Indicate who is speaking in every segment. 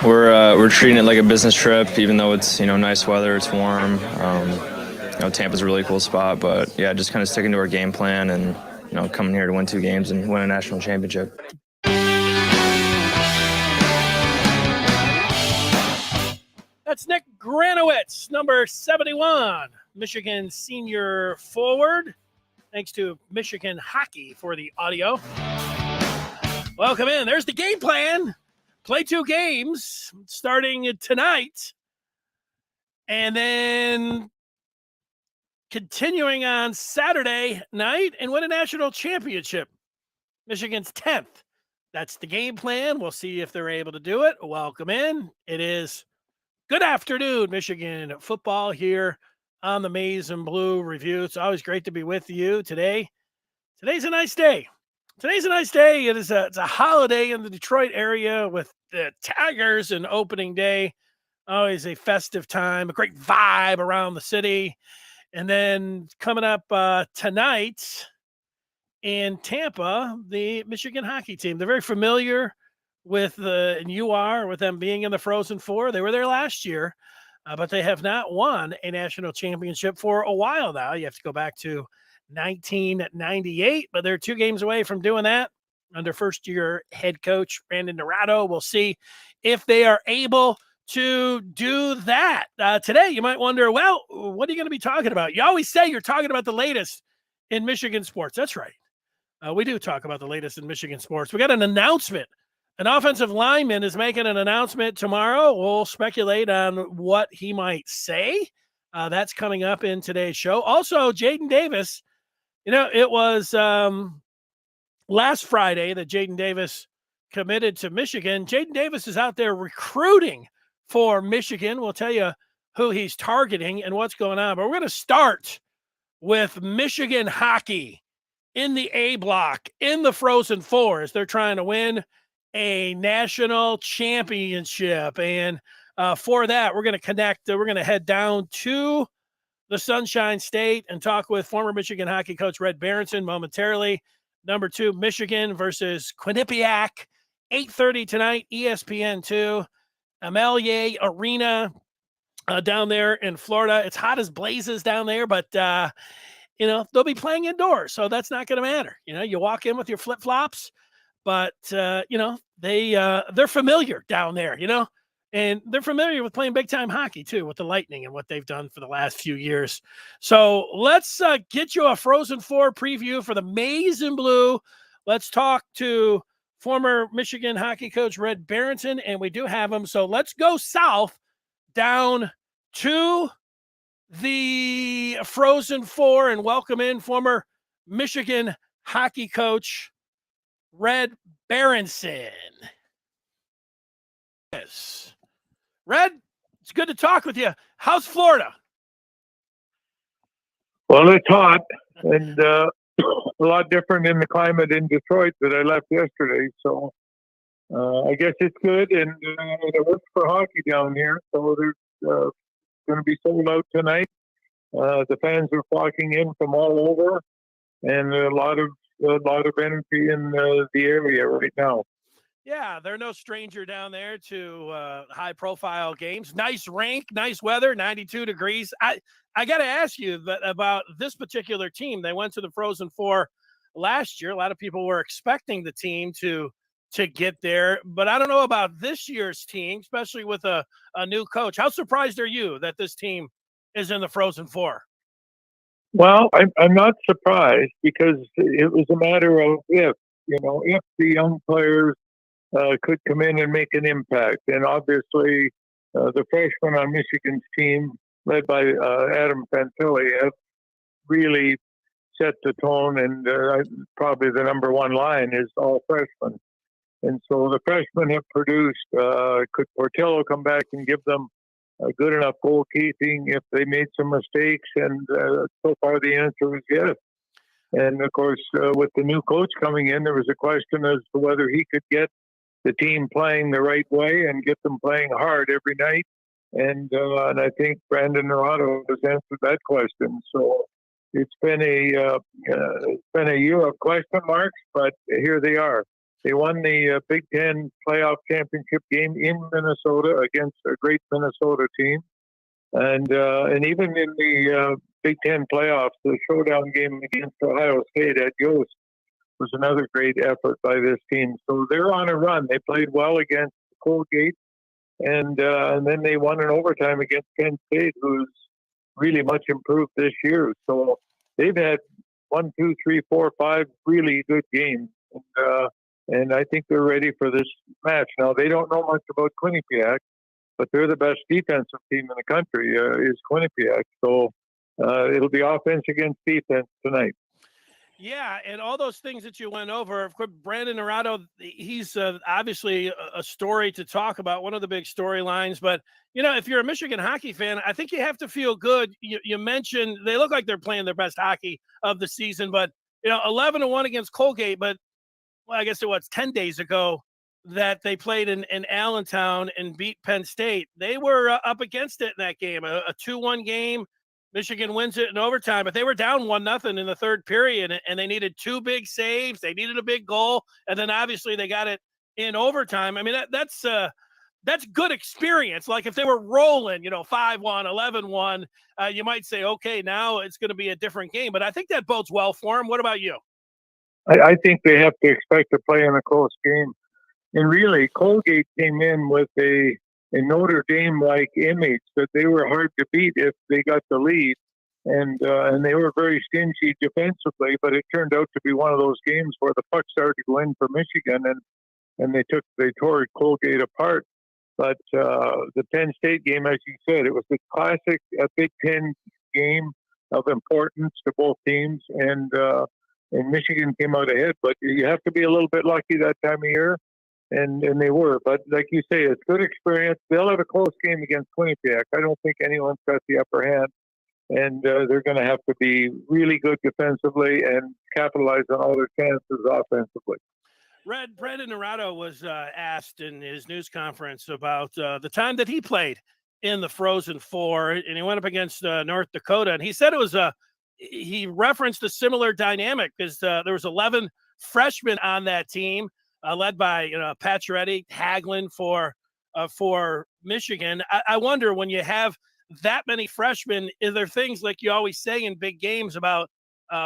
Speaker 1: We're treating it like a business trip, even though it's nice weather, it's warm. Tampa's a really cool spot, but yeah, just kind of sticking to our game plan and coming here to win 2 games and win a national championship.
Speaker 2: That's Nick Granowicz, number 71, Michigan senior forward. Thanks to Michigan Hockey for the audio. Welcome in. There's the game plan. Play 2 games starting tonight. And then continuing on Saturday night and win a national championship. Michigan's 10th. That's the game plan. We'll see if they're able to do it. Welcome in. It is good afternoon, Michigan football here on the Maize and Blue Review. It's always great to be with you today. Today's a nice day. It's a holiday in the Detroit area with the Tigers and opening day. Always a festive time, a great vibe around the city. And then coming up tonight in Tampa, the Michigan hockey team. They're very familiar with and you are with them being in the Frozen Four. They were there last year, but they have not won a national championship for a while now. You have to go back to 1998, but they're 2 games away from doing that under first-year head coach Brandon Dorado. We'll see if they are able to do that. Today, you might wonder, well, what are you going to be talking about? You always say you're talking about the latest in Michigan sports. That's right. We do talk about the latest in Michigan sports. We got an announcement. An offensive lineman is making an announcement tomorrow. We'll speculate on what he might say. That's coming up in today's show. Also, Jaden Davis, it was last Friday that Jaden Davis committed to Michigan. Jaden Davis is out there recruiting for Michigan. We'll tell you who he's targeting and what's going on. But we're going to start with Michigan hockey in the A block, in the Frozen Four, as they're trying to win a national championship. And for that, we're going to connect. We're going to head down to the Sunshine State and talk with former Michigan hockey coach Red Berenson momentarily. Number 2, Michigan versus Quinnipiac, 8:30 tonight, ESPN2, Amelie Arena down there in Florida. It's hot as blazes down there, but they'll be playing indoors, so that's not going to matter. You walk in with your flip-flops, but they're familiar down there, and they're familiar with playing big-time hockey, too, with the Lightning and what they've done for the last few years. So let's get you a Frozen Four preview for the Maize and Blue. Let's talk to former Michigan hockey coach Red Berenson, and we do have him. So let's go south down to the Frozen Four and welcome in former Michigan hockey coach Red Berenson. Yes. Red, it's good to talk with you. How's Florida?
Speaker 3: Well, it's hot and a lot different in the climate in Detroit that I left yesterday. So I guess it's good, and it works for hockey down here. So there's going to be sold out tonight. The fans are flocking in from all over, and a lot of energy in the area right now.
Speaker 2: Yeah, they're no stranger down there to high-profile games. Nice rink, nice weather, 92 degrees. I got to ask you about this particular team. They went to the Frozen Four last year. A lot of people were expecting the team to get there, but I don't know about this year's team, especially with a new coach. How surprised are you that this team is in the Frozen Four?
Speaker 3: Well, I'm not surprised because it was a matter of if the young players could come in and make an impact. And obviously, the freshmen on Michigan's team, led by Adam Fantilli, have really set the tone. And probably the number 1 line is all freshmen. And so the freshmen have produced. Could Portillo come back and give them good enough goalkeeping if they made some mistakes? And so far the answer is yes. And of course, with the new coach coming in, there was a question as to whether he could get the team playing the right way and get them playing hard every night. And I think Brandon Dorado has answered that question. So it's been a year of question marks, but here they are. They won the Big Ten playoff championship game in Minnesota against a great Minnesota team. And even in the Big Ten playoffs, the showdown game against Ohio State at Yost was another great effort by this team. So they're on a run. They played well against Colgate, and then they won in overtime against Penn State, who's really much improved this year. So they've had 1, 2, 3, 4, 5 really good games, and I think they're ready for this match. Now they don't know much about Quinnipiac, but they're the best defensive team in the country, is Quinnipiac. So it'll be offense against defense tonight.
Speaker 2: Yeah, and all those things that you went over, of course, Brandon Naurato, he's obviously a story to talk about, one of the big storylines. But, if you're a Michigan hockey fan, I think you have to feel good. You mentioned they look like they're playing their best hockey of the season, but, 11-1 against Colgate. But, well, I guess it was 10 days ago that they played in Allentown and beat Penn State. They were up against it in that game, a 2-1 game. Michigan wins it in overtime, but they were down 1-0 in the third period, and they needed 2 big saves. They needed a big goal, and then obviously they got it in overtime. I mean, that's good experience. Like if they were rolling, 5-1, 11-1, you might say, okay, now it's going to be a different game. But I think that bodes well for them. What about you?
Speaker 3: I think they have to expect to play in a close game. And really, Colgate came in with a Notre Dame-like image that they were hard to beat if they got the lead, and they were very stingy defensively. But it turned out to be one of those games where the puck started to go in for Michigan, and they tore Colgate apart. But the Penn State game, as you said, it was a classic Big Ten game of importance to both teams, and Michigan came out ahead. But you have to be a little bit lucky that time of year. And they were, but like you say, it's good experience. They'll have a close game against Quinnipiac. I don't think anyone's got the upper hand, and they're going to have to be really good defensively and capitalize on all their chances offensively.
Speaker 2: Brandon Naurato was asked in his news conference about the time that he played in the Frozen Four, and he went up against North Dakota, and he said it was he referenced a similar dynamic because there was 11 freshmen on that team. Led by Pacioretty, Hagelin for Michigan. I wonder, when you have that many freshmen, is there things like you always say in big games about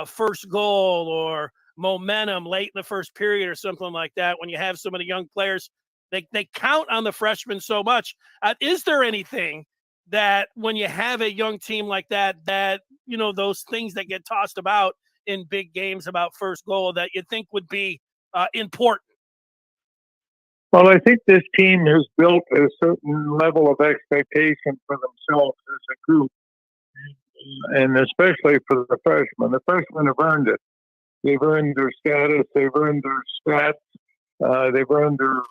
Speaker 2: first goal or momentum late in the first period or something like that? When you have so many young players, they count on the freshmen so much. Is there anything that when you have a young team like that, those things that get tossed about in big games about first goal that you think would be important?
Speaker 3: Well, I think this team has built a certain level of expectation for themselves as a group, and especially for the freshmen. The freshmen have earned it. They've earned their status. They've earned their stats. They've earned their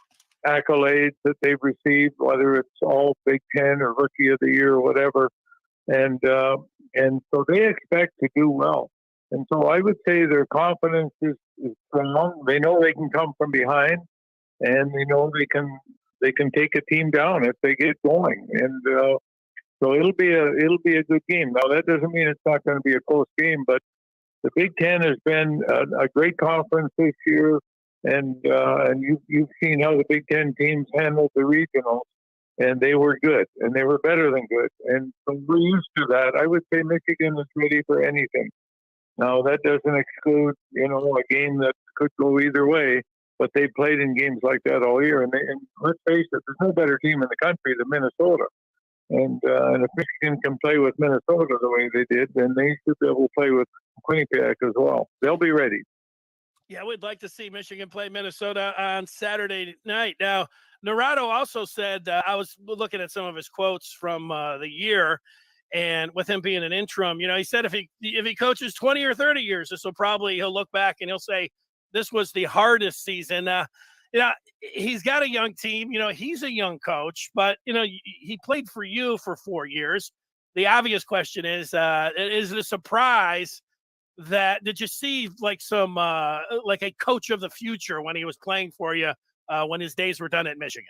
Speaker 3: accolades that they've received, whether it's all Big Ten or Rookie of the Year or whatever. And so they expect to do well. And so I would say their confidence is strong. They know they can come from behind. And they know they can take a team down if they get going, and so it'll be a good game. Now that doesn't mean it's not going to be a close game, but the Big Ten has been a great conference this year, and you've seen how the Big Ten teams handled the regionals, and they were good, and they were better than good, and so we're used to that. I would say Michigan is ready for anything. Now that doesn't exclude a game that could go either way. But they played in games like that all year, and let's face it, there's no better team in the country than Minnesota. And if Michigan can play with Minnesota the way they did, then they should be able to play with Quinnipiac as well. They'll be ready.
Speaker 2: Yeah, we'd like to see Michigan play Minnesota on Saturday night. Now, Naurato also said, I was looking at some of his quotes from the year, and with him being an interim, he said if he coaches 20 or 30 years, he'll look back and he'll say, this was the hardest season. He's got a young team. He's a young coach, but, he played for you for 4 years. The obvious question is it a surprise did you see like some like a coach of the future when he was playing for you when his days were done at Michigan?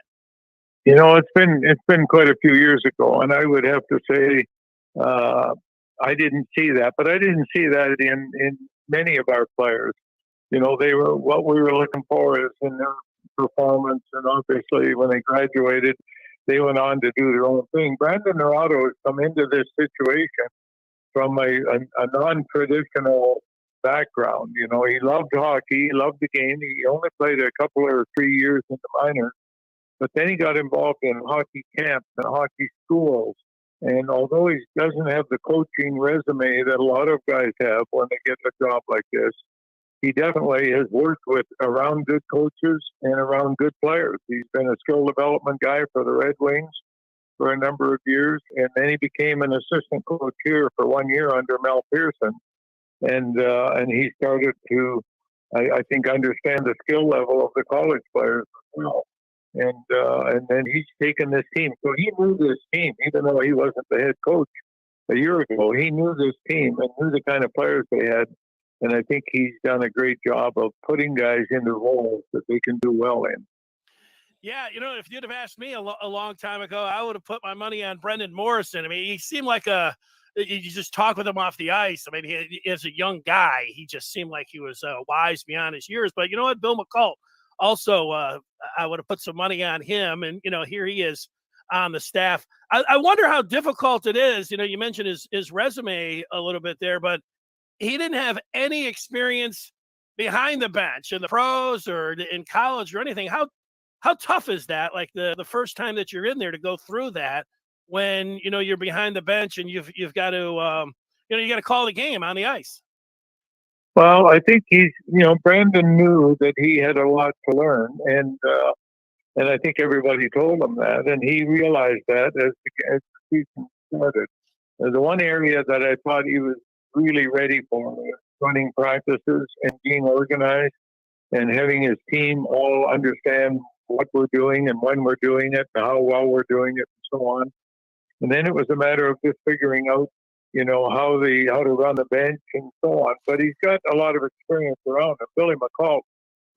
Speaker 3: It's been quite a few years ago, and I would have to say I didn't see that, but I didn't see that in many of our players. they were what we were looking for is in their performance. And obviously, when they graduated, they went on to do their own thing. Brandon Naurato has come into this situation from a non-traditional background. He loved hockey, he loved the game. He only played a couple or 3 years in the minors, but then he got involved in hockey camps and hockey schools. And although he doesn't have the coaching resume that a lot of guys have when they get a job like this, he definitely has worked around good coaches and around good players. He's been a skill development guy for the Red Wings for a number of years, and then he became an assistant coach here for 1 year under Mel Pearson, and he started to, I think, understand the skill level of the college players as well. And then he's taken this team. So he knew this team, even though he wasn't the head coach a year ago. He knew this team and knew the kind of players they had. And I think he's done a great job of putting guys into roles that they can do well in.
Speaker 2: Yeah, if you'd have asked me a long time ago, I would have put my money on Brendan Morrison. I mean, he seemed like you just talk with him off the ice. I mean, he, as a young guy, he just seemed like he was wise beyond his years. But you know what? Bill McCult also, I would have put some money on him. And, here he is on the staff. I wonder how difficult it is. You mentioned his resume a little bit there, but he didn't have any experience behind the bench in the pros or in college or anything. How tough is that? Like the first time that you're in there to go through that when, you're behind the bench and you've got to, you got to call the game on the ice.
Speaker 3: Well, I think Brandon knew that he had a lot to learn, and I think everybody told him that, and he realized that as the season started. The one area that I thought he was really ready for was running practices and being organized and having his team all understand what we're doing and when we're doing it and how well we're doing it and so on. And then it was a matter of just figuring out, how to run the bench and so on. But he's got a lot of experience around him. Billy McCall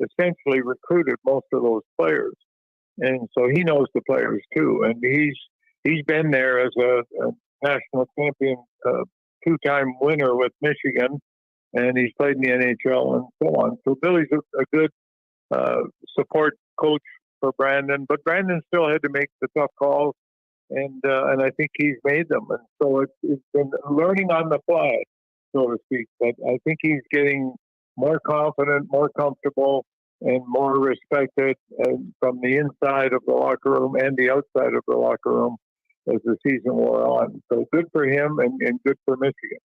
Speaker 3: essentially recruited most of those players, and so he knows the players too. And he's been there as a national champion, two-time winner with Michigan, and he's played in the NHL and so on. So Billy's a good support coach for Brandon, but Brandon still had to make the tough calls, and I think he's made them. And so it's been learning on the fly, so to speak. But I think he's getting more confident, more comfortable, and more respected from the inside of the locker room and the outside of the locker room as the season wore on. So good for him and good for Michigan.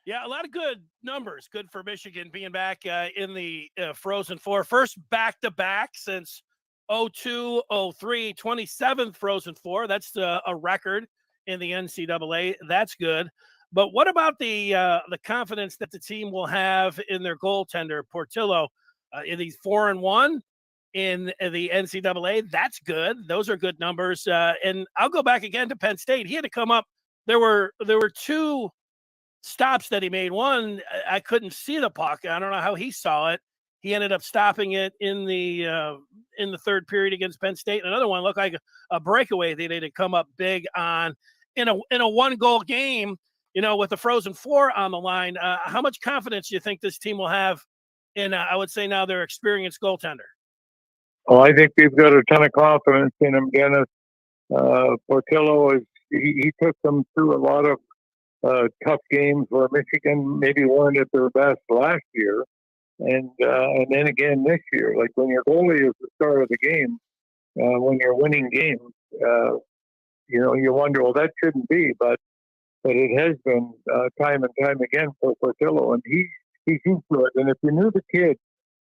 Speaker 2: Yeah, a lot of good numbers. Good for Michigan being back in the Frozen Four. First back-to-back since 02-03, 27th Frozen Four. That's a record in the NCAA. That's good. But what about the confidence that the team will have in their goaltender, Portillo? In these 4-1 in the NCAA, that's good. Those are good numbers. And I'll go back again to Penn State. He had to come up. There were two stops that he made. One, I couldn't see the puck. I don't know how he saw it. He ended up stopping it in the third period against Penn State. Another one looked like a breakaway that they had come up big on in a 1-goal game. With the Frozen Four on the line. How much confidence do you think this team will have in? I would say now their experienced goaltender.
Speaker 3: Oh, I think they've got a ton of confidence in him, Dennis. Portillo he took them through a lot of tough games where Michigan maybe weren't at their best last year, and then again this year. Like when your goalie is the star of the game, when you're winning games, you wonder, well, that shouldn't be, but it has been time and time again for Portillo, and he's used to it. And if you knew the kid,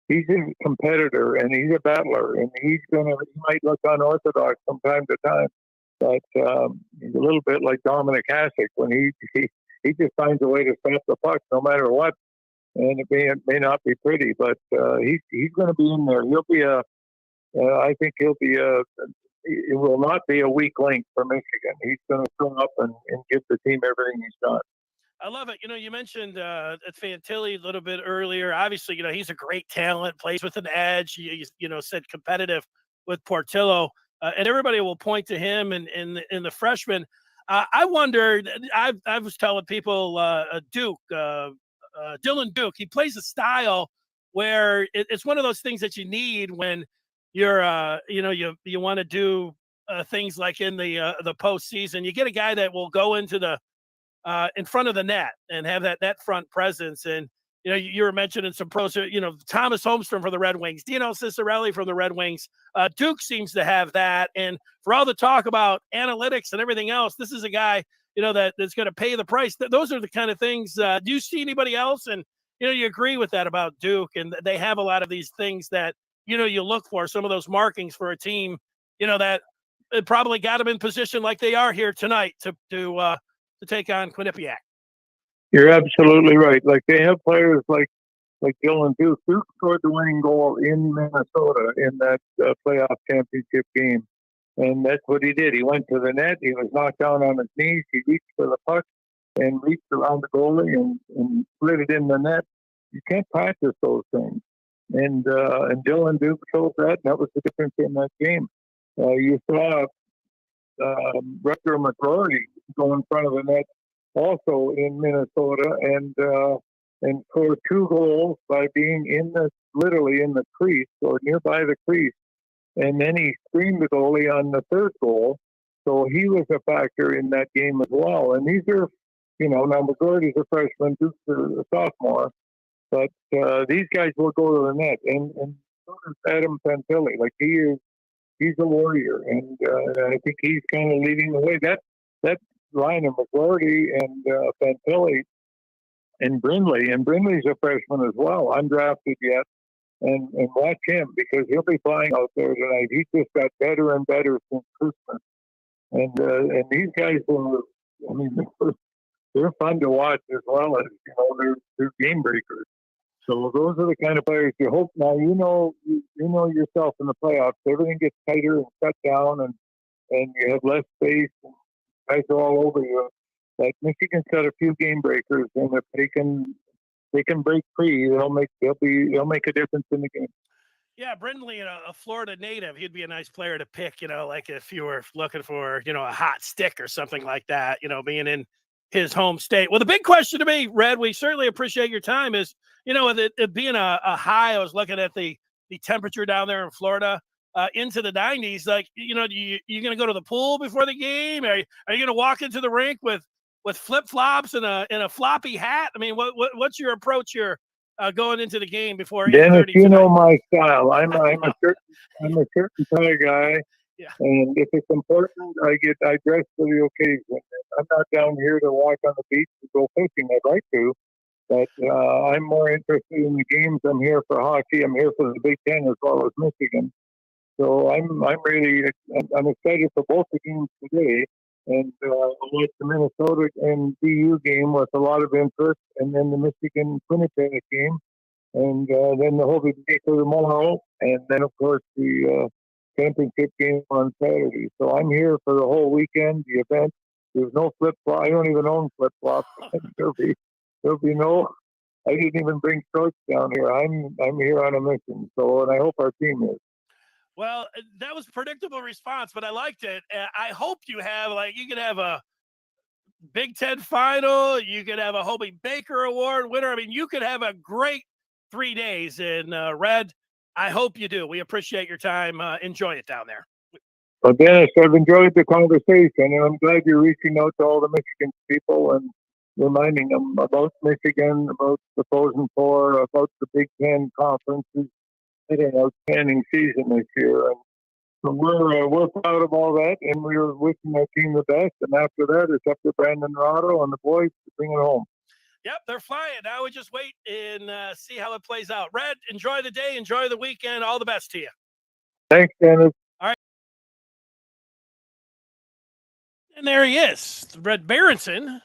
Speaker 3: he's a competitor and he's a battler, and he might look unorthodox from time to time, but he's a little bit like Dominic Hasek when he just finds a way to stop the puck no matter what, and it may not be pretty, but he's going to be in there. I think he'll be it will not be a weak link for Michigan. He's going to come up and give the team everything he's done.
Speaker 2: I love it. You mentioned Fantilli a little bit earlier. Obviously, he's a great talent, plays with an edge. You said competitive with Portillo, and everybody will point to him and the freshman. I wonder. I was telling people Duke, Dylan Duke. He plays a style where it's one of those things that you need when you're, you want to do things like in the postseason. You get a guy that will go into the in front of the net and have that front presence. And you were mentioning some pros. Thomas Holmstrom from the Red Wings, Dino Ciccarelli from the Red Wings. Duke seems to have that. And for all the talk about analytics and everything else, this is a guy that's going to pay the price. Those are the kind of things. Do you see anybody else? And you agree with that about Duke, and they have a lot of these things that you look for, some of those markings for a team. That it probably got them in position like they are here tonight to take on Quinnipiac.
Speaker 3: You're absolutely right. Like they have players like Dylan Duke. Duke scored the winning goal in Minnesota in that playoff championship game, and that's what he did. He went to the net. He was knocked down on his knees. He reached for the puck and reached around the goalie and slid it in the net. You can't practice those things, and Dylan Duke showed that. And that was the difference in that game. You saw Rutger McGroarty go in front of the net also in Minnesota and scored 2 goals by being literally in the crease or nearby the crease. And then he screened the goalie on the 3rd goal. So he was a factor in that game as well. And these are, now McGroarty's a freshman, Duke's a sophomore, but these guys will go to the net. And so does Adam Fantilli. Like he's a warrior, and I think he's kind of leading the way. That line of McGroarty and Fantilli and Brindley, and Brindley's a freshman as well, undrafted yet, and watch him because he'll be playing out there tonight. He's just got better and better since Christmas, and these guys they're fun to watch as well as they're game breakers. So those are the kind of players you hope. Now you know yourself in the playoffs, everything gets tighter and shut down, and you have less space, and guys are all over you. Like Michigan's got a few game breakers, and if they can break free, they'll make a difference in the game.
Speaker 2: Yeah, Brindley, a Florida native, he'd be a nice player to pick. Like if you were looking for a hot stick or something like that. Being in his home state. Well, the big question to me, Red, we certainly appreciate your time, is, with it being a high, I was looking at the temperature down there in Florida into the 90s. Like, you going to go to the pool before the game? Are you going to walk into the rink with flip-flops and a floppy hat? I mean, what's your approach here going into the game before
Speaker 3: Dennis,
Speaker 2: 8:30
Speaker 3: you
Speaker 2: tonight?
Speaker 3: know my style. I'm a certain kind of guy.
Speaker 2: Yeah.
Speaker 3: And if it's important, I dress for the occasion. I'm not down here to walk on the beach and go fishing. I'd like to, but I'm more interested in the games. I'm here for hockey. I'm here for the Big Ten as well as Michigan. So I'm excited for both the games today, and I'll watch the Minnesota and BU game with a lot of interest, and then the Michigan Quinnipiac game, and then the Hobie Baker tomorrow, and then of course the championship game on Saturday. So I'm here for the whole weekend, the event. There's no flip-flop. I don't even own flip-flops. There'll be no. I didn't even bring shorts down here. I'm here on a mission. So, and I hope our team is.
Speaker 2: Well, that was a predictable response, but I liked it. I hope you could have a Big Ten final. You could have a Hobie Baker Award winner. I mean, you could have a great 3 days in Red. I hope you do. We appreciate your time. Enjoy it down there.
Speaker 3: Well, Dennis, I've enjoyed the conversation, and I'm glad you're reaching out to all the Michigan people and reminding them about Michigan, about the Frozen Four, about the Big Ten conferences. Had an outstanding season this year, and so we're proud of all that, and we're wishing our team the best. And after that, it's up to Brandon Rado and the boys to bring it home.
Speaker 2: Yep, they're flying. Now we just wait and see how it plays out. Red, enjoy the day, enjoy the weekend. All the best to you.
Speaker 3: Thanks, Dennis.
Speaker 2: All right. And there he is, Red Berenson,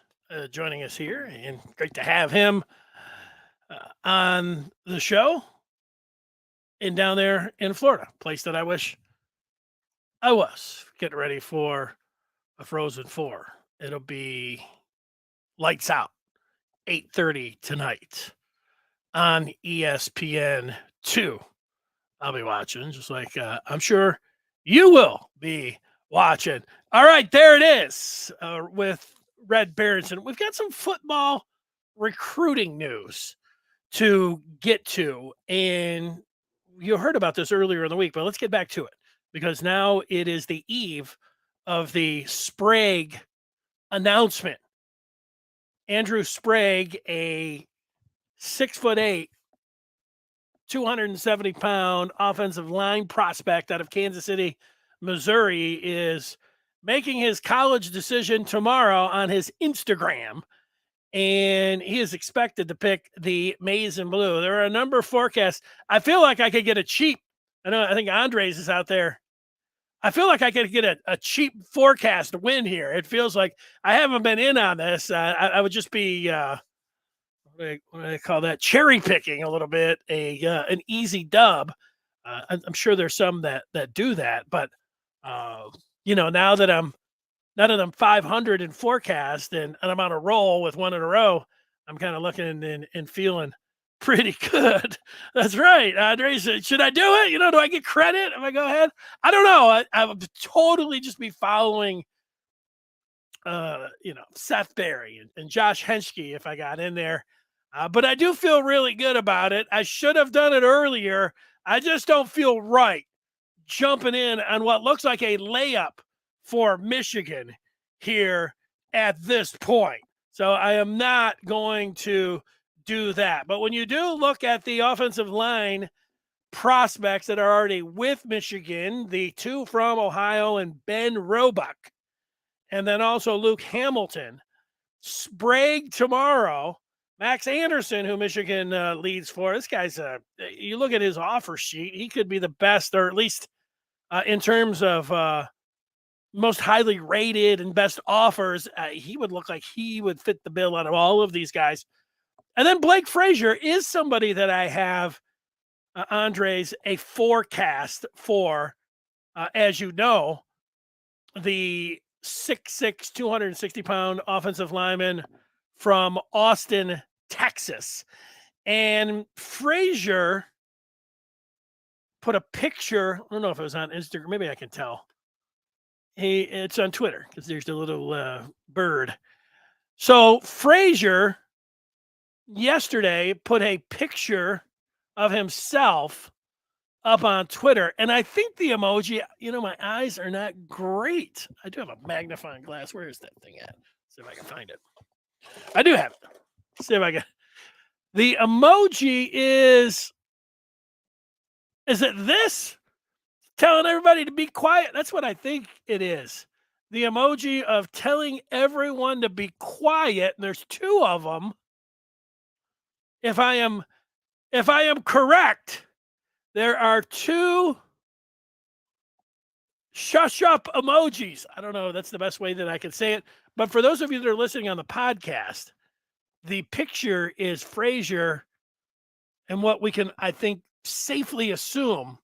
Speaker 2: joining us here, and great to have him on the show. And down there in Florida, place that I wish I was. Getting ready for a Frozen Four. It'll be lights out, 8:30 tonight on ESPN2. I'll be watching, just like I'm sure you will be watching. All right, there it is with Red Berenson. We've got some football recruiting news to get to. And you heard about this earlier in the week, but let's get back to it because now it is the eve of the Sprague announcement. Andrew Sprague, a 6'8", 270-pound offensive line prospect out of Kansas City, Missouri, is making his college decision tomorrow on his Instagram. And he is expected to pick the maize and blue. There are a number of forecasts. I feel like I could get a cheap. I think Andres is out there. I feel like I could get a cheap forecast win here. It feels like I haven't been in on this. I would just be what do I call that? Cherry picking a little bit. An easy dub. I'm sure there's some that do that, but now that I'm 500 in forecast and I'm on a roll with one in a row, I'm kind of looking and feeling pretty good. That's right. Andres, should I do it? Do I get credit if I go ahead? I don't know. I would totally just be following, Seth Berry and Josh Henschke if I got in there. But I do feel really good about it. I should have done it earlier. I just don't feel right jumping in on what looks like a layup for Michigan here at this point. So I am not going to do that. But when you do look at the offensive line prospects that are already with Michigan, the two from Ohio and Ben Roebuck, and then also Luke Hamilton, Sprague tomorrow, Max Anderson, who Michigan leads for. This guy's you look at his offer sheet, he could be the best, or at least in terms of most highly rated and best offers, he would look like he would fit the bill out of all of these guys. And then Blake Frazier is somebody that I have, Andres, a forecast for, as you know, the 6'6", 260-pound offensive lineman from Austin, Texas. And Frazier put a picture. I don't know if it was on Instagram. Maybe I can tell. It's on Twitter because there's the little bird. So Frazier yesterday put a picture of himself up on Twitter. And I think the emoji, my eyes are not great. I do have a magnifying glass. Where is that thing at? See if I can find it. I do have it. See if I can. The emoji is it this? Telling everybody to be quiet. That's what I think it is. The emoji of telling everyone to be quiet. And there's two of them. If I am correct, there are two shush up emojis. I don't know if that's the best way that I can say it. But for those of you that are listening on the podcast, the picture is Frazier and what we can, I think, safely assume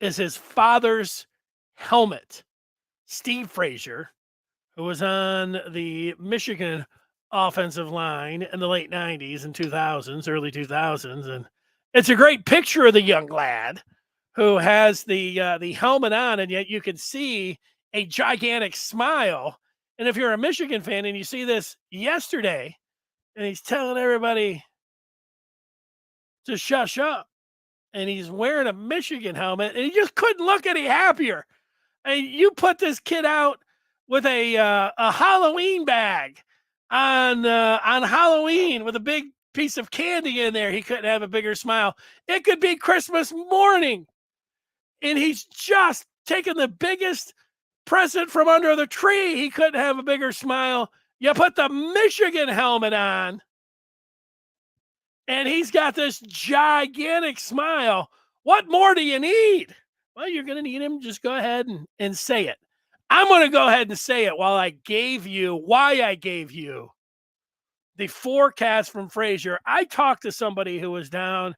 Speaker 2: is his father's helmet. Steve Frazier, who was on the Michigan offensive line in the late 90s and 2000s, early 2000s. And it's a great picture of the young lad who has the helmet on, and yet you can see a gigantic smile. And if you're a Michigan fan and you see this yesterday, and he's telling everybody to shush up, and he's wearing a Michigan helmet, and he just couldn't look any happier. And you put this kid out with a Halloween bag on Halloween with a big piece of candy in there. He couldn't have a bigger smile. It could be Christmas morning, and he's just taking the biggest present from under the tree. He couldn't have a bigger smile. You put the Michigan helmet on, and he's got this gigantic smile. What more do you need? Well, you're going to need him. Just go ahead and say it. I'm going to go ahead and say it why I gave you the forecast from Frazier. I talked to somebody who was down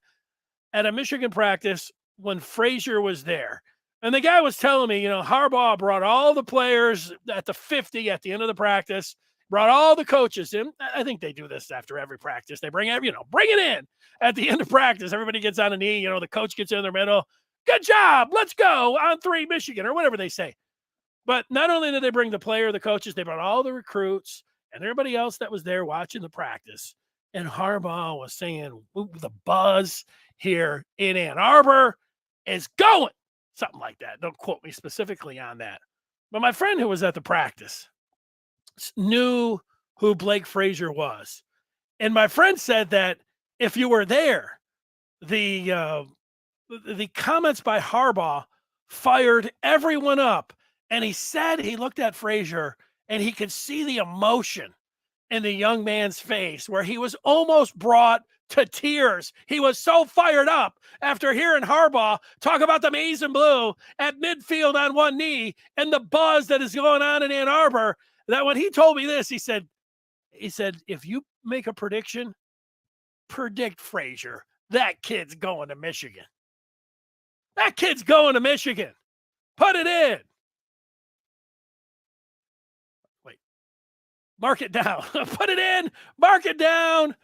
Speaker 2: at a Michigan practice when Frazier was there. And the guy was telling me, Harbaugh brought all the players at the 50 at the end of the practice, brought all the coaches in. I think they do this after every practice. They bring it in at the end of practice. Everybody gets on a knee. The coach gets in their middle. Good job. Let's go on 3 Michigan, or whatever they say. But not only did they bring the player, the coaches, they brought all the recruits and everybody else that was there watching the practice and Harbaugh was saying the buzz here in Ann Arbor is going, something like that. Don't quote me specifically on that. But my friend who was at the practice knew who Blake Frazier was. And my friend said that if you were there, the comments by Harbaugh fired everyone up. And he said he looked at Frazier and he could see the emotion in the young man's face where he was almost brought to tears. He was so fired up after hearing Harbaugh talk about the maize and blue at midfield on one knee and the buzz that is going on in Ann Arbor that when he told me this, he said, if you make a prediction, predict Frazier. That kid's going to Michigan. That kid's going to Michigan. Put it in. Wait. Mark it down. Put it in. Mark it down.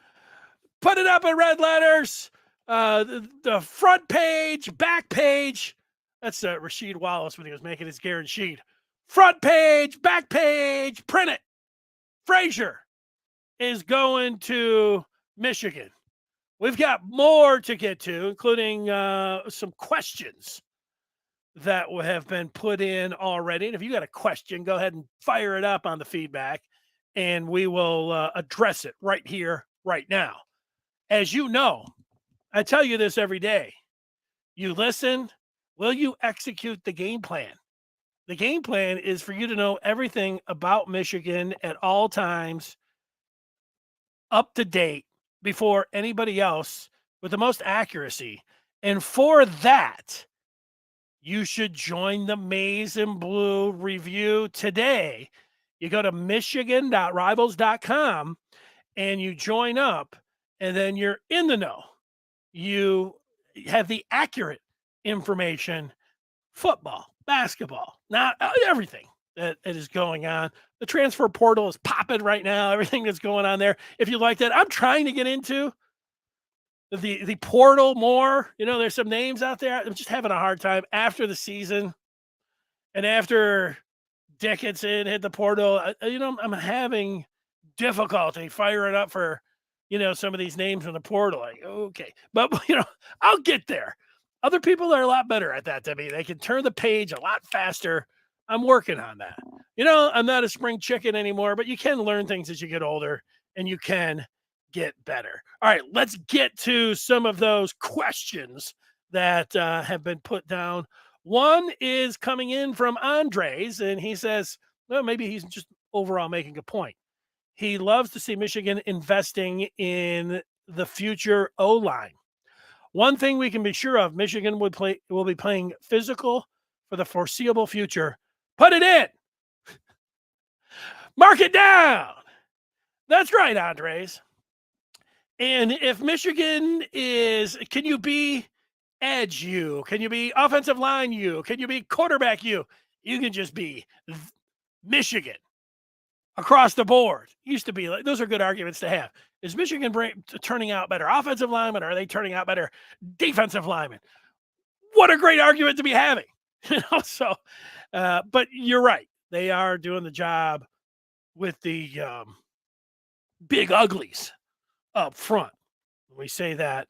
Speaker 2: Put it up in red letters. The front page, back page. That's Rasheed Wallace when he was making his guaranteed. Front page, back page. Print it. Frazier is going to Michigan. We've got more to get to, including some questions that have been put in already. And if you got a question, go ahead and fire it up on the feedback, and we will address it right here, right now. As you know, I tell you this every day. You listen, will you execute the game plan? The game plan is for you to know everything about Michigan at all times, up to date, before anybody else with the most accuracy. And for that, you should join the Maize and Blue review today. You go to michigan.rivals.com and you join up, and then you're in the know. You have the accurate information, football, basketball, not everything that is going on. The transfer portal is popping right now, everything that's going on there. If you like that, I'm trying to get into the portal more. You know, there's some names out there. I'm just having a hard time after the season and after Dickinson hit the portal. I'm having difficulty firing up for, some of these names in the portal. Like, okay, but I'll get there. Other people are a lot better at that than me. They can turn the page a lot faster. I'm working on that. I'm not a spring chicken anymore, but you can learn things as you get older and you can get better. All right, let's get to some of those questions that have been put down. One is coming in from Andres, and he says, well, maybe he's just overall making a point. He loves to see Michigan investing in the future O-line. One thing we can be sure of, Michigan will be playing physical for the foreseeable future. Put it in. Mark it down. That's right, Andres. And if Michigan can you be edge you? Can you be offensive line you? Can you be quarterback you? You can just be Michigan across the board. Used to be like, those are good arguments to have. Is Michigan turning out better offensive linemen? Or are they turning out better defensive linemen? What a great argument to be having. But you're right. They are doing the job with the big uglies up front. We say that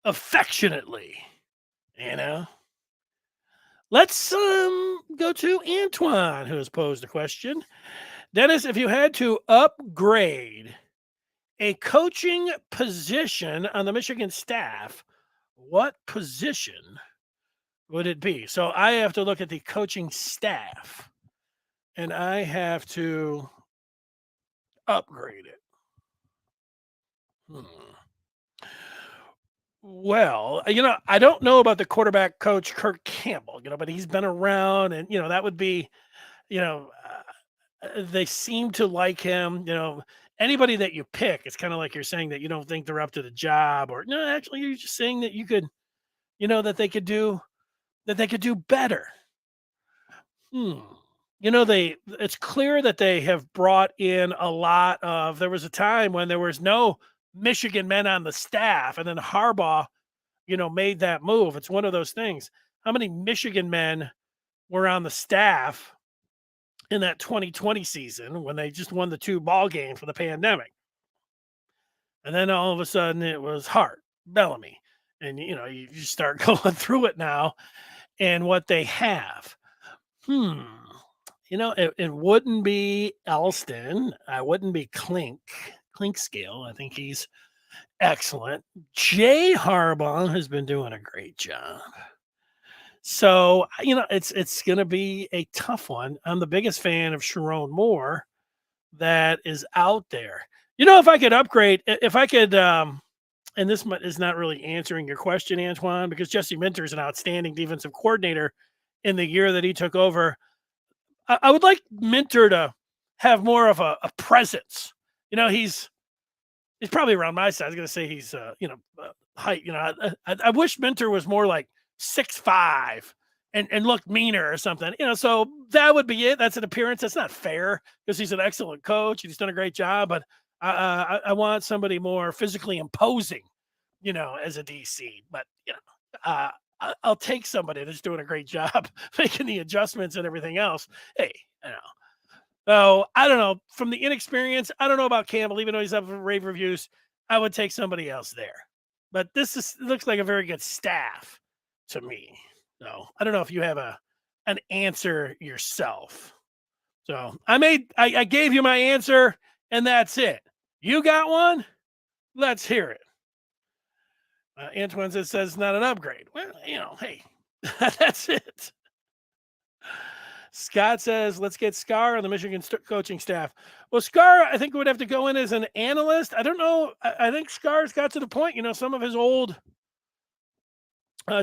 Speaker 2: affectionately, Let's go to Antoine, who has posed a question. Dennis, if you had to upgrade a coaching position on the Michigan staff, what position would it be? So I have to look at the coaching staff, and I have to upgrade it. Well, I don't know about the quarterback coach, Kirk Campbell, but he's been around, and, that would be, they seem to like him. Anybody that you pick, it's kind of like you're saying that you don't think they're up to the job, or no, actually you're just saying that you could, that they could do better. It's clear that they have brought in a lot of, there was a time when there was no Michigan men on the staff, and then Harbaugh, made that move. It's one of those things. How many Michigan men were on the staff in that 2020 season when they just won the 2 ball games for the pandemic? And then all of a sudden it was Hart, Bellamy. And, you start going through it now and what they have. It wouldn't be Elston. I wouldn't be Clink scale. I think he's excellent. Jay Harbaugh has been doing a great job. So, it's going to be a tough one. I'm the biggest fan of Sharon Moore that is out there. If I could upgrade, if I could, and this is not really answering your question, Antoine, because Jesse Minter is an outstanding defensive coordinator in the year that he took over. I would like Minter to have more of a presence. He's probably around my size. I was going to say he's, height. I wish Minter was more like 6'5" and looked meaner or something. So that would be it. That's an appearance. That's not fair because he's an excellent coach and he's done a great job. But I want somebody more physically imposing, as a DC. But I'll take somebody that's doing a great job making the adjustments and everything else. Hey, So I don't know. From the inexperience, I don't know about Campbell, even though he's up for rave reviews. I would take somebody else there. But this looks like a very good staff to me. So I don't know if you have an answer yourself. So I gave you my answer, and that's it. You got one? Let's hear it. Antoine says it's not an upgrade. Well, hey, that's it. Scott says, let's get Scar on the Michigan coaching staff. Well, Scar, I think would have to go in as an analyst. I don't know. I think Scar's got to the point, some of his old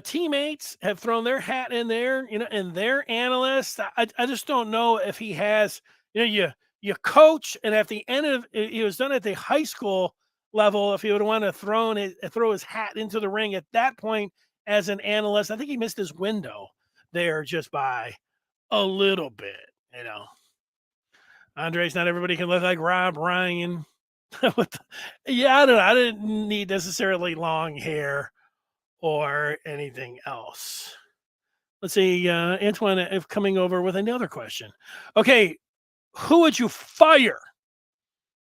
Speaker 2: teammates have thrown their hat in there, and they're analysts. I just don't know if he has, you coach, and at the end of it was done at the high school level. If he would have wanted to throw his hat into the ring at that point as an analyst, I think he missed his window there just by a little bit, Andres, not everybody can look like Rob Ryan. Yeah, I don't know. I didn't need necessarily long hair or anything else. Let's see, Antoine, if coming over with another question. Okay, who would you fire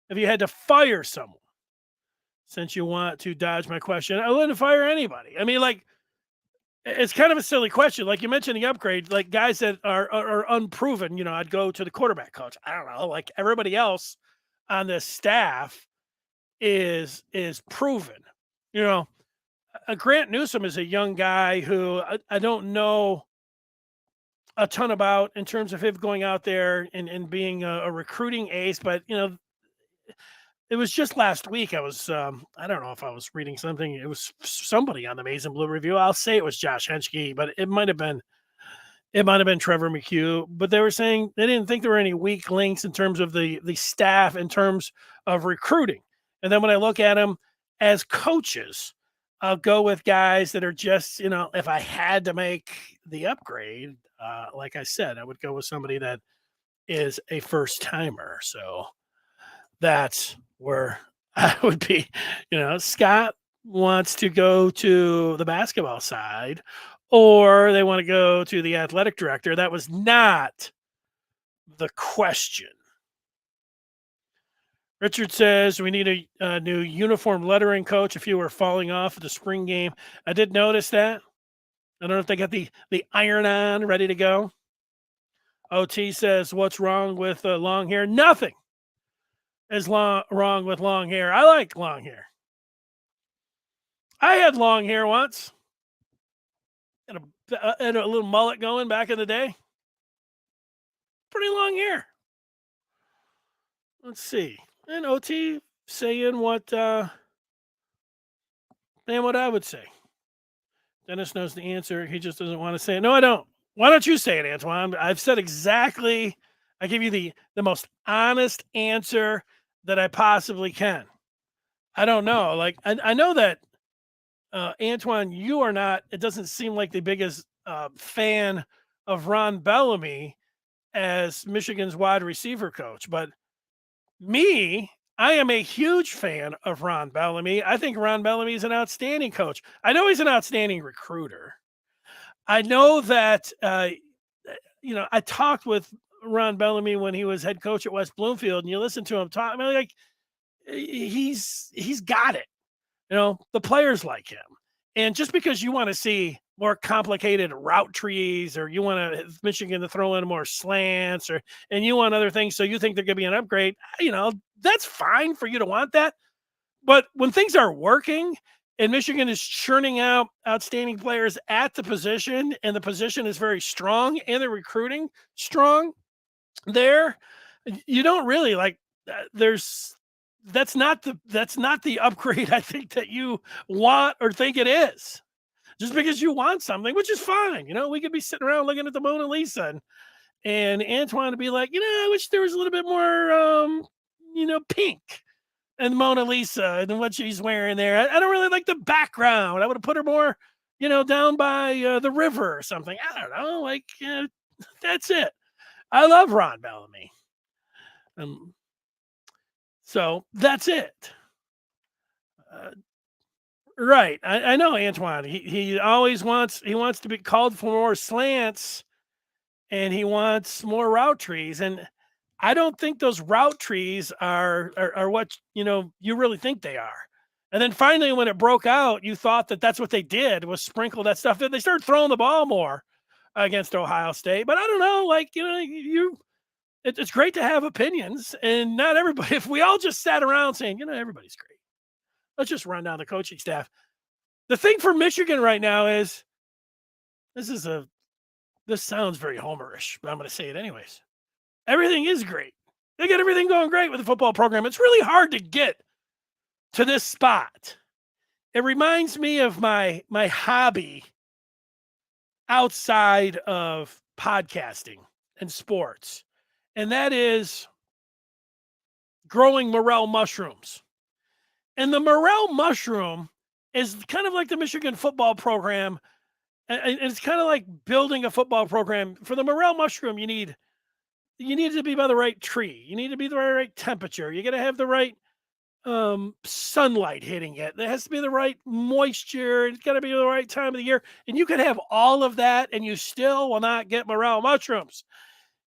Speaker 2: if you had to fire someone? Since you want to dodge my question, I wouldn't fire anybody. I mean, it's kind of a silly question. Like you mentioned the upgrade, like guys that are unproven, I'd go to the quarterback coach. I don't know, like everybody else on this staff is proven. Grant Newsome is a young guy who I don't know a ton about in terms of him going out there and being a recruiting ace, but it was just last week. I was, I don't know if I was reading something. It was somebody on the Maize and Blue Review. I'll say it was Josh Henschke, but it might have been Trevor McHugh. But they were saying they didn't think there were any weak links in terms of the staff, in terms of recruiting. And then when I look at them as coaches, I'll go with guys that are just, if I had to make the upgrade, like I said, I would go with somebody that is a first timer. So that's where I would be. Scott wants to go to the basketball side, or they want to go to the athletic director. That was not the question. Richard says we need a new uniform lettering coach. A few are falling off at the spring game. I did notice that. I don't know if they got the iron on ready to go. OT says, what's wrong with long hair? Nothing is wrong with long hair. I like long hair. I had long hair once. And a little mullet going back in the day. Pretty long hair. Let's see. And OT saying what I would say. Dennis knows the answer. He just doesn't want to say it. No, I don't. Why don't you say it, Antoine? I've said exactly. I give you the most honest answer that I possibly can. I don't know. Like, I know that, Antoine, you are not, it doesn't seem like the biggest fan of Ron Bellamy as Michigan's wide receiver coach. But me, I am a huge fan of Ron Bellamy. I think Ron Bellamy is an outstanding coach. I know he's an outstanding recruiter. I know that, I talked with Ron Bellamy when he was head coach at West Bloomfield, and you listen to him talk. I mean, like, he's got it. The players like him. And just because you want to see more complicated route trees, or you want Michigan to throw in more slants, and you want other things, so you think they're going to be an upgrade, that's fine for you to want that. But when things are working and Michigan is churning out outstanding players at the position, and the position is very strong, and they're recruiting strong there, you don't really that's not the upgrade I think that you want or think it is. Just because you want something, which is fine. We could be sitting around looking at the Mona Lisa and Antoine to be like, I wish there was a little bit more, pink and Mona Lisa and what she's wearing there. I don't really like the background. I would have put her more, down by the river or something. I don't know. That's it. I love Ron Bellamy. So that's it. Right. I know Antoine. He always wants to be called for more slants, and he wants more route trees. And I don't think those route trees are what you really think they are. And then finally, when it broke out, you thought that that's what they did, was sprinkle that stuff in. They started throwing the ball more against Ohio State. But I don't know, it's great to have opinions, and not everybody. If we all just sat around saying, everybody's great, let's just run down the coaching staff. The thing for Michigan right now is, this sounds very homerish, but I'm going to say it anyways. Everything is great. They got everything going great with the football program. It's really hard to get to this spot. It reminds me of my hobby outside of podcasting and sports, and that is growing morel mushrooms. And the morel mushroom is kind of like the Michigan football program. And it's kind of like building a football program. For the morel mushroom, you need to be by the right tree. You need to be the right temperature. You got to have the right sunlight hitting it. There has to be the right moisture. It's got to be the right time of the year. And you could have all of that, and you still will not get morel mushrooms.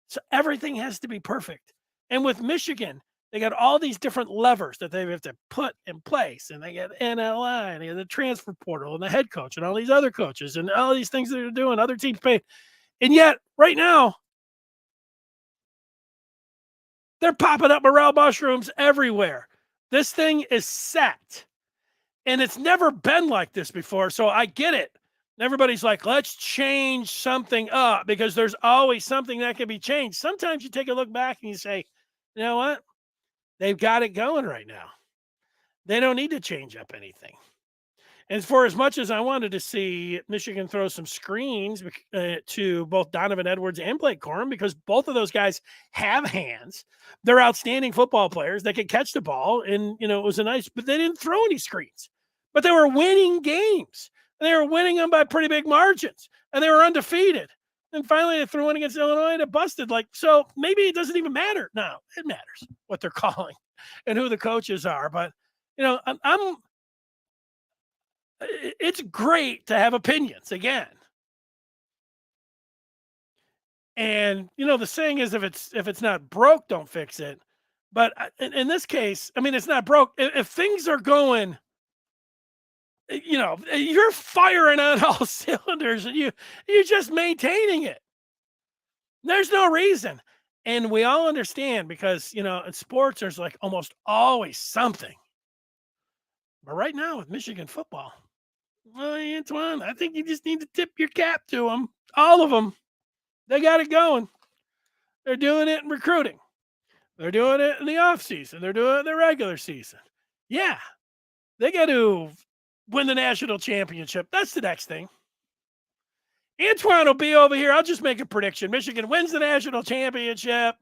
Speaker 2: So everything has to be perfect. And with Michigan, they got all these different levers that they have to put in place, and they get NLI, and they get the transfer portal, and the head coach, and all these other coaches, and all these things that they're doing, other teams pay. And yet, right now, they're popping up morel mushrooms everywhere. This thing is set, and it's never been like this before, so I get it. Everybody's like, let's change something up, because there's always something that can be changed. Sometimes you take a look back and you say, you know what? They've got it going right now. They don't need to change up anything. And for as much as I wanted to see Michigan throw some screens to both Donovan Edwards and Blake Corum, because both of those guys have hands, they're outstanding football players. They could catch the ball, and it was but they didn't throw any screens. But they were winning games. And they were winning them by pretty big margins, and they were undefeated. And finally, they threw in against Illinois, and it busted. So maybe it doesn't even matter. No, it matters what they're calling and who the coaches are. But it's great to have opinions again. And the saying is, if it's not broke, don't fix it. But in this case, it's not broke. If things are going, you're firing on all cylinders, and you're just maintaining it. There's no reason. And we all understand, because, in sports, there's almost always something. But right now with Michigan football, well, Antoine, I think you just need to tip your cap to them. All of them. They got it going. They're doing it in recruiting. They're doing it in the offseason. They're doing it in the regular season. Yeah. They got to win the national championship. That's the next thing. Antoine will be over here. I'll just make a prediction. Michigan wins the national championship.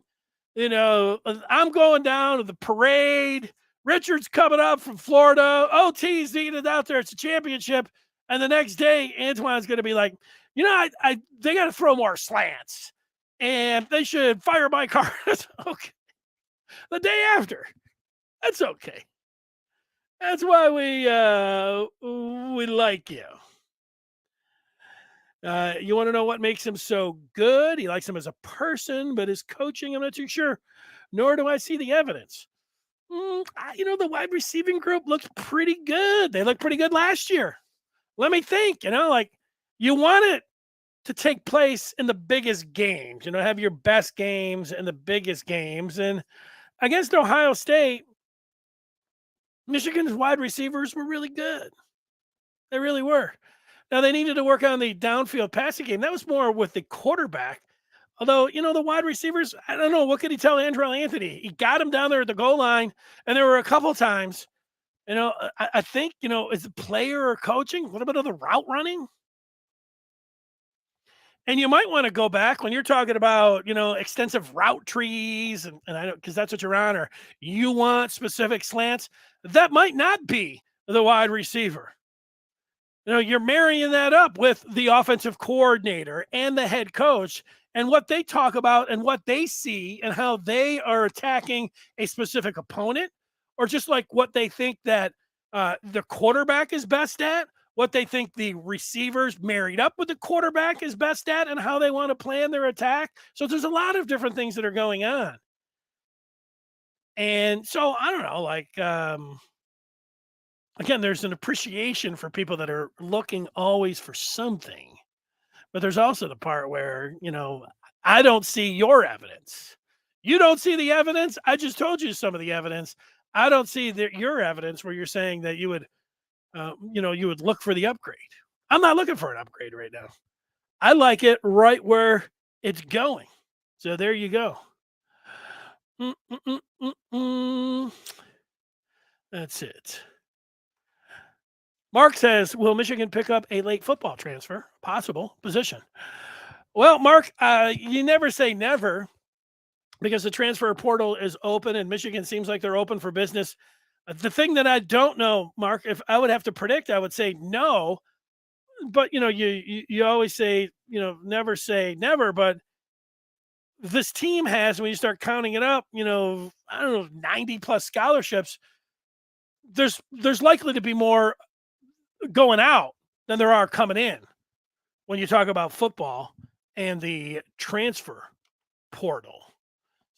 Speaker 2: I'm going down to the parade. Richard's coming up from Florida. OT's needed out there. It's a championship. And the next day, Antoine's going to be like, they got to throw more slants, and they should fire my car. Okay. The day after. That's okay. That's why we like you. You want to know what makes him so good? He likes him as a person, but his coaching, I'm not too sure. Nor do I see the evidence. The wide receiving group looks pretty good. They looked pretty good last year. Let me think, like you want it to take place in the biggest games, have your best games and the biggest games. And against Ohio State, Michigan's wide receivers were really good. They really were. Now, they needed to work on the downfield passing game. That was more with the quarterback. Although, the wide receivers, I don't know. What could he tell Andrell Anthony? He got him down there at the goal line, and there were a couple times, I think, is the player or coaching, a little bit of the route running. And you might want to go back when you're talking about, extensive route trees, and I don't, because that's what you're on, or you want specific slants. That might not be the wide receiver. You're marrying that up with the offensive coordinator and the head coach and what they talk about and what they see and how they are attacking a specific opponent, or just like what they think that the quarterback is best at, what they think the receivers married up with the quarterback is best at, and how they want to plan their attack. So there's a lot of different things that are going on. And so I don't know, again, there's an appreciation for people that are looking always for something, but there's also the part where, I don't see your evidence. You don't see the evidence. I just told you some of the evidence. I don't see your evidence where you're saying that you would, you would look for the upgrade. I'm not looking for an upgrade right now. I like it right where it's going. So there you go. That's it. Mark says, will Michigan pick up a late football transfer? Possible position. Well, Mark, you never say never, because the transfer portal is open and Michigan seems like they're open for business. The thing that I don't know, Mark, if I would have to predict, I would say no. But, you always say, never say never. But this team has, when you start counting it up, I don't know, 90 plus scholarships. There's likely to be more going out than there are coming in when you talk about football and the transfer portal.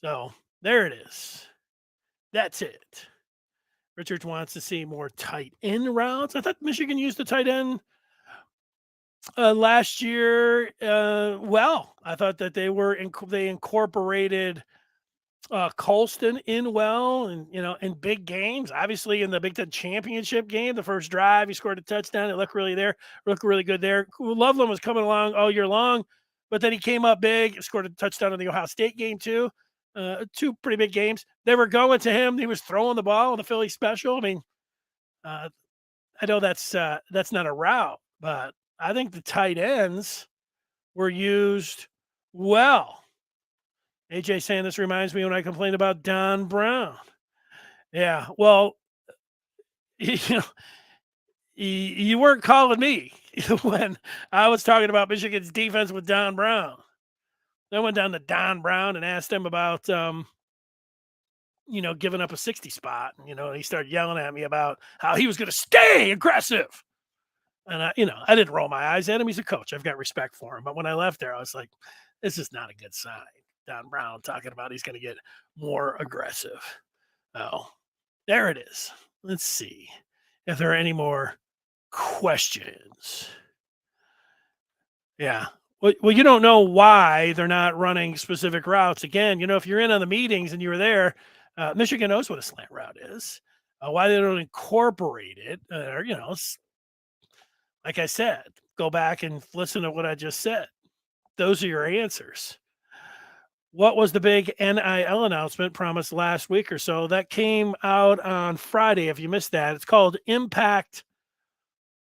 Speaker 2: So there it is. That's it. Richard wants to see more tight end routes. I thought Michigan used the tight end last year. Well, I thought that they incorporated Colston in well, and in big games. Obviously, in the Big Ten championship game, the first drive, he scored a touchdown. It looked really good there. Loveland was coming along all year long, but then he came up big, scored a touchdown in the Ohio State game too. Two pretty big games. They were going to him. He was throwing the ball in the Philly special. I mean, I know that's not a route, but I think the tight ends were used well. AJ saying this reminds me when I complained about Don Brown. Yeah, well, you weren't calling me when I was talking about Michigan's defense with Don Brown. I went down to Don Brown and asked him about, giving up a 60 spot. And, he started yelling at me about how he was going to stay aggressive. And, I didn't roll my eyes at him. He's a coach. I've got respect for him. But when I left there, I was like, this is not a good sign. Don Brown talking about he's going to get more aggressive. Oh, there it is. Let's see if there are any more questions. Yeah. Well, you don't know why they're not running specific routes. Again, if you're in on the meetings and you were there, Michigan knows what a slant route is. Why they don't incorporate it, like I said, go back and listen to what I just said. Those are your answers. What was the big NIL announcement promised last week or so? That came out on Friday. If you missed that, it's called Impact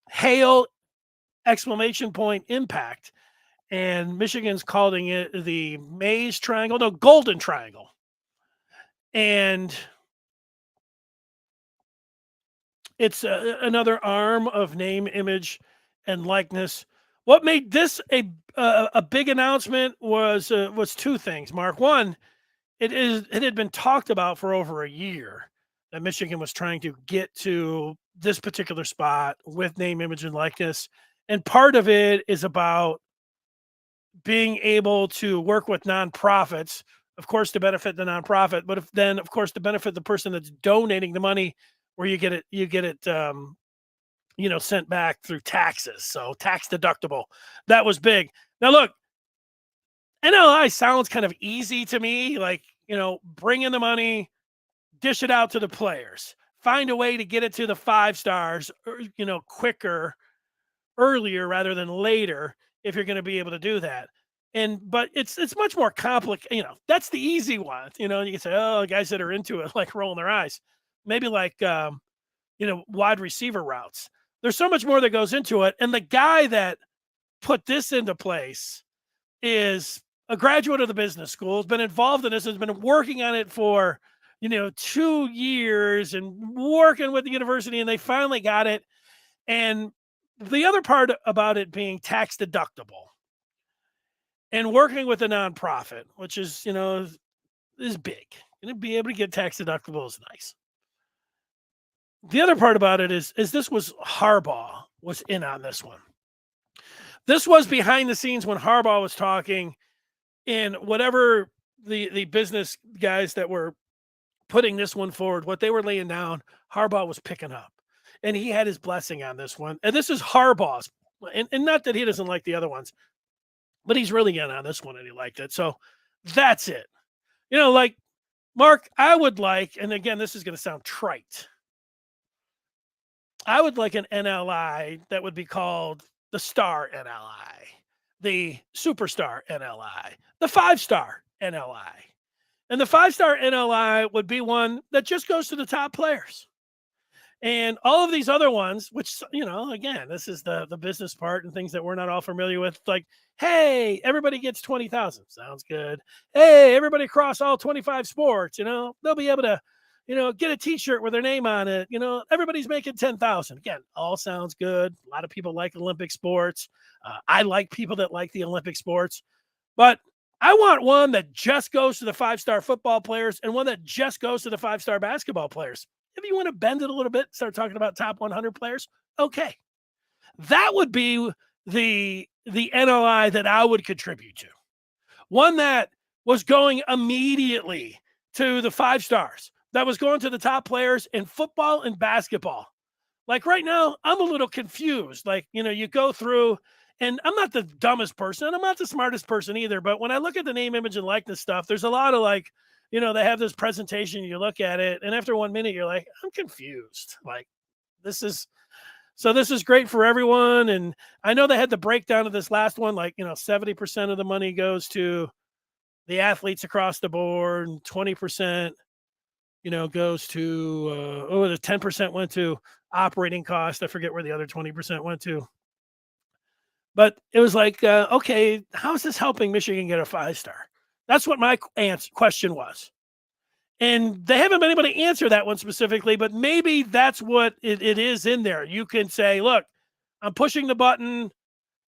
Speaker 2: Hail ! Impact. And Michigan's calling it the Maze Triangle, no, Golden Triangle. And it's another arm of name, image, and likeness. What made this a big announcement was two things, Mark. One, it had been talked about for over a year that Michigan was trying to get to this particular spot with name, image, and likeness. And part of it is about being able to work with nonprofits of course, to benefit the nonprofit, but then, of course, to benefit the person that's donating the money, where you get it, sent back through taxes. So tax deductible. That was big. Now, look, NLI sounds kind of easy to me, like, bring in the money, dish it out to the players, find a way to get it to the 5 stars, quicker, earlier rather than later, if you're going to be able to do that. But it's much more complicated. That's the easy one. You can say, oh, guys that are into it, like, rolling their eyes, maybe like, wide receiver routes. There's so much more that goes into it. And the guy that put this into place is a graduate of the business school, has been involved in this, has been working on it for, 2 years and working with the university, and they finally got it. And the other part about it being tax deductible and working with a nonprofit, which is, is big. And to be able to get tax deductible is nice. The other part about it is this was Harbaugh was in on this one. This was behind the scenes when Harbaugh was talking, and whatever the business guys that were putting this one forward, what they were laying down, Harbaugh was picking up. And he had his blessing on this one. And this is Harbaugh's. And not that he doesn't like the other ones, but he's really in on this one and he liked it. So that's it. Like, Mark, I would like, and again, this is going to sound trite, I would like an NLI that would be called the Star NLI, the Superstar NLI, the 5-star NLI. And the 5-star NLI would be one that just goes to the top players. And all of these other ones, which, again, this is the business part and things that we're not all familiar with. Like, hey, everybody gets 20,000. Sounds good. Hey, everybody across all 25 sports, they'll be able to, get a t-shirt with their name on it. Everybody's making 10,000. Again, all sounds good. A lot of people like Olympic sports. I like people that like the Olympic sports, but I want one that just goes to the 5-star football players and one that just goes to the 5-star basketball players. If you want to bend it a little bit, start talking about top 100 players, okay. That would be the NLI that I would contribute to. One that was going immediately to the 5 stars, that was going to the top players in football and basketball. Like right now, I'm a little confused. Like, you go through, and I'm not the dumbest person. I'm not the smartest person either. But when I look at the name, image, and likeness stuff, there's a lot of like, they have this presentation, you look at it, and after 1 minute, you're like, I'm confused. Like, this is great for everyone. And I know they had the breakdown of this last one, like, 70% of the money goes to the athletes across the board, and 20%, goes to, the 10% went to operating costs. I forget where the other 20% went to. But it was like, okay, how is this helping Michigan get a 5-star? That's what my question was. And they haven't been able to answer that one specifically, but maybe that's what it is in there. You can say, look, I'm pushing the button,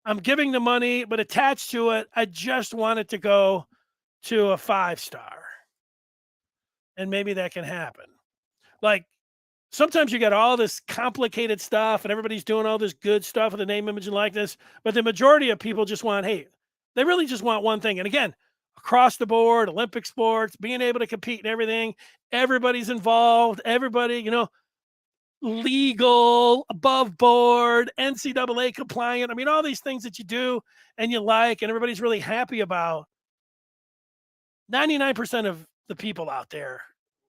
Speaker 2: I'm giving the money, but attached to it, I just want it to go to a 5-star. And maybe that can happen. Like, sometimes you got all this complicated stuff and everybody's doing all this good stuff with the name, image, and likeness, but the majority of people just want, hey, they really just want one thing. And again, across the board, Olympic sports, being able to compete and everything, everybody's involved, everybody, legal, above board, NCAA compliant. I mean, all these things that you do and you like, and everybody's really happy about. 99% of the people out there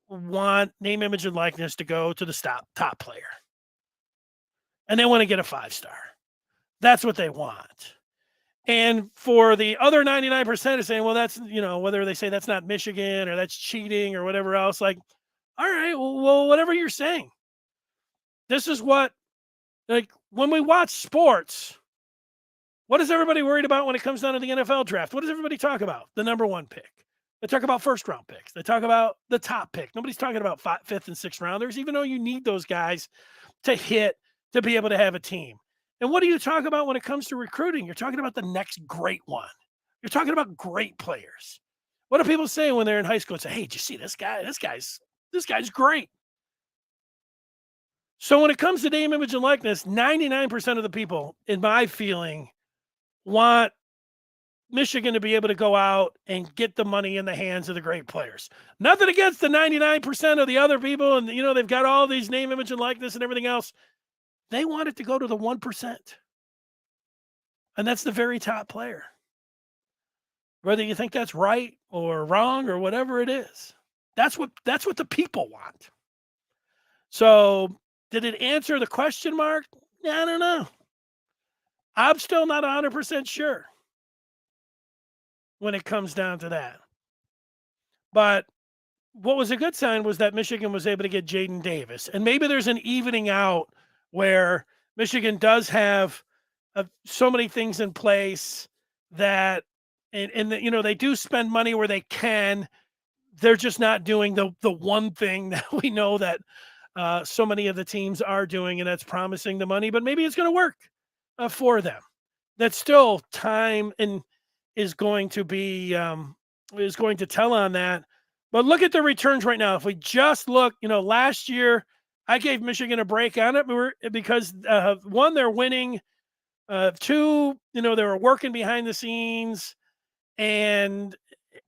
Speaker 2: want name, image, and likeness to go to the top player. And they want to get a 5-star. That's what they want. And for the other 99% is saying, well, that's, whether they say that's not Michigan or that's cheating or whatever else, like, all right, well, whatever you're saying. This is what, like, when we watch sports, what is everybody worried about when it comes down to the NFL draft? What does everybody talk about? The number 1 pick. They talk about first-round picks. They talk about the top pick. Nobody's talking about 5th and 6th rounders, even though you need those guys to hit to be able to have a team. And what do you talk about when it comes to recruiting? You're talking about the next great one. You're talking about great players. What do people say when they're in high school and say, hey, did you see this guy? This guy's great. So when it comes to name, image, and likeness, 99% of the people, in my feeling, want Michigan to be able to go out and get the money in the hands of the great players. Nothing against the 99% of the other people, and they've got all these name, image, and likeness and everything else. They want it to go to the 1%. And that's the very top player. Whether you think that's right or wrong or whatever it is. That's what the people want. So did it answer the question mark? I don't know. I'm still not 100% sure when it comes down to that. But what was a good sign was that Michigan was able to get Jaden Davis. And maybe there's an evening out where Michigan does have so many things in place that, and they do spend money where they can. They're just not doing the one thing that we know that so many of the teams are doing, and that's promising the money. But maybe it's going to work for them. That's still time and is going to tell on that. But look at the returns right now. If we just look, last year I gave Michigan a break on it because one, they're winning. Two, they were working behind the scenes, and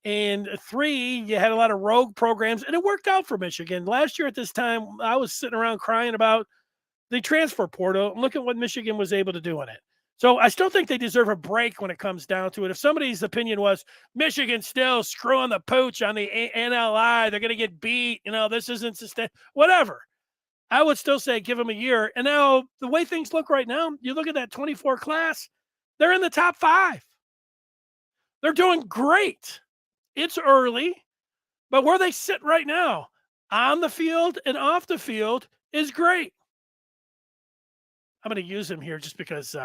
Speaker 2: three, you had a lot of rogue programs, and it worked out for Michigan. Last year at this time, I was sitting around crying about the transfer portal. Look at what Michigan was able to do in it. So I still think they deserve a break when it comes down to it. If somebody's opinion was Michigan still screwing the pooch on the NLI, they're going to get beat, this isn't sustainable, whatever, I would still say give them a year. And now the way things look right now, you look at that 24 class, they're in the top 5. They're doing great. It's early, but where they sit right now on the field and off the field is great. I'm going to use him here just because,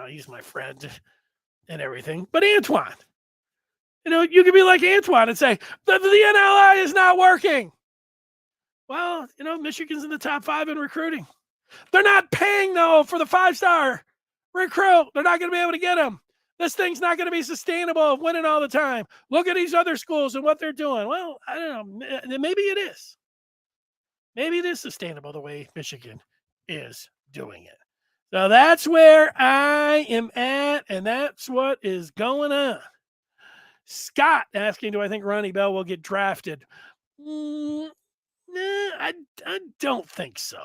Speaker 2: he's my friend and everything. But Antoine, you could be like Antoine and say, the NLI is not working. Well, Michigan's in the top 5 in recruiting. They're not paying, though, for the 5-star recruit. They're not going to be able to get him. This thing's not going to be sustainable of winning all the time. Look at these other schools and what they're doing. Well, I don't know. Maybe it is. Maybe it is sustainable the way Michigan is doing it. So that's where I am at, and that's what is going on. Scott asking, do I think Ronnie Bell will get drafted? Nah, I don't think so.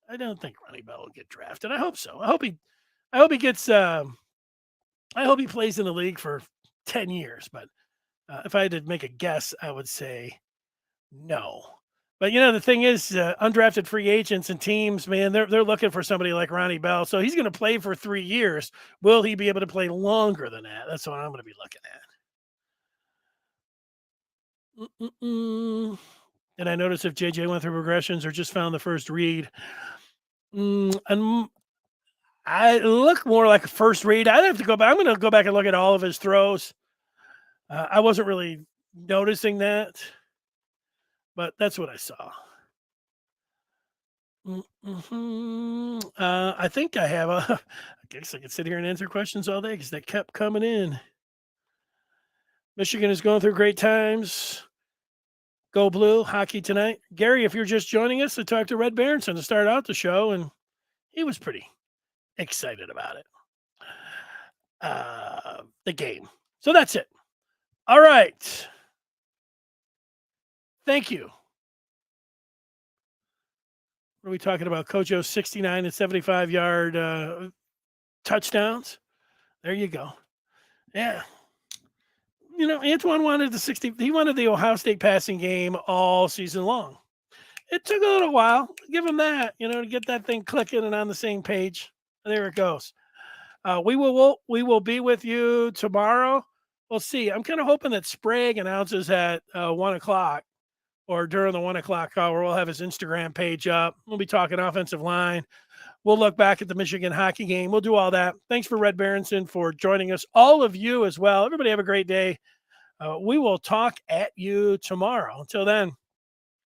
Speaker 2: I don't think Ronnie Bell will get drafted. I hope so. I hope he gets. I hope he plays in the league for 10 years. But if I had to make a guess, I would say no. But the thing is, undrafted free agents and teams, man, they're looking for somebody like Ronnie Bell. So he's going to play for 3 years. Will he be able to play longer than that? That's what I'm going to be looking at. And I noticed if JJ went through progressions or just found the first read. And I look more like a first read. I'd have to go back. I'm going to go back and look at all of his throws. I wasn't really noticing that, but that's what I saw. I think I have I guess I could sit here and answer questions all day because they kept coming in. Michigan is going through great times. Go Blue, hockey tonight. Gary, if you're just joining us, I talked to Red Berenson to start out the show, and he was pretty excited about it. The game. So that's it. All right. Thank you. What are we talking about? Coach O's 69 and 75-yard touchdowns. There you go. Yeah. Antoine wanted he wanted the Ohio State passing game all season long. It took a little while. Give him that, to get that thing clicking and on the same page. There it goes. We will be with you tomorrow. We'll see. I'm kind of hoping that Sprague announces at 1:00 or during the 1:00 hour. We'll have his Instagram page up. We'll be talking offensive line. We'll look back at the Michigan hockey game. We'll do all that. Thanks for Red Berenson for joining us. All of you as well. Everybody have a great day. We will talk at you tomorrow. Until then.